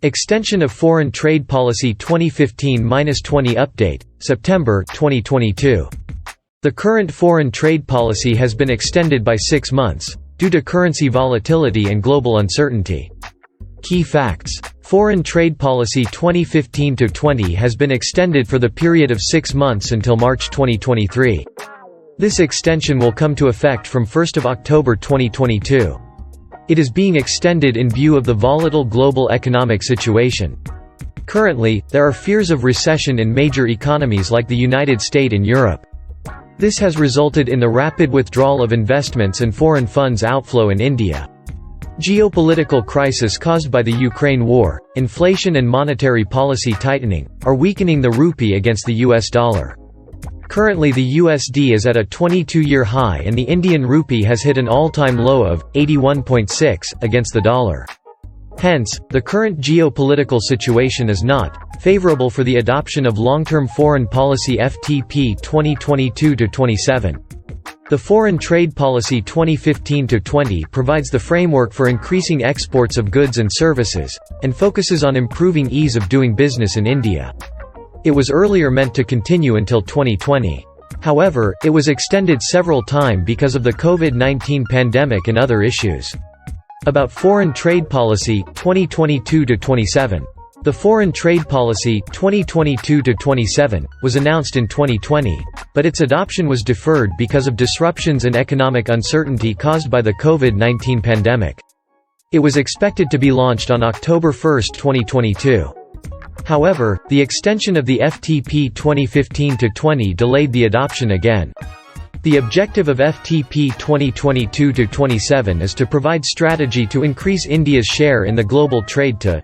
Extension of Foreign Trade Policy 2015-20 Update, September 2022. The current foreign trade policy has been extended by 6 months, due to currency volatility and global uncertainty. Key facts. Foreign Trade Policy 2015-20 has been extended for the period of 6 months until March 2023. This extension will come to effect from 1 October 2022. It is being extended in view of the volatile global economic situation. Currently, there are fears of recession in major economies like the United States and Europe. This has resulted in the rapid withdrawal of investments and foreign funds outflow in India. Geopolitical crisis caused by the Ukraine war, inflation and monetary policy tightening, are weakening the rupee against the US dollar. Currently the USD is at a 22-year high and the Indian rupee has hit an all-time low of 81.6 against the dollar. Hence, the current geopolitical situation is not favorable for the adoption of long-term foreign policy FTP 2022-27. The Foreign Trade Policy 2015-20 provides the framework for increasing exports of goods and services, and focuses on improving ease of doing business in India. It was earlier meant to continue until 2020. However, it was extended several times because of the COVID-19 pandemic and other issues. About Foreign Trade Policy 2022-27. The Foreign Trade Policy 2022-27 was announced in 2020, but its adoption was deferred because of disruptions and economic uncertainty caused by the COVID-19 pandemic. It was expected to be launched on October 1, 2022. However, the extension of the FTP 2015-20 delayed the adoption again. The objective of FTP 2022-27 is to provide strategy to increase India's share in the global trade to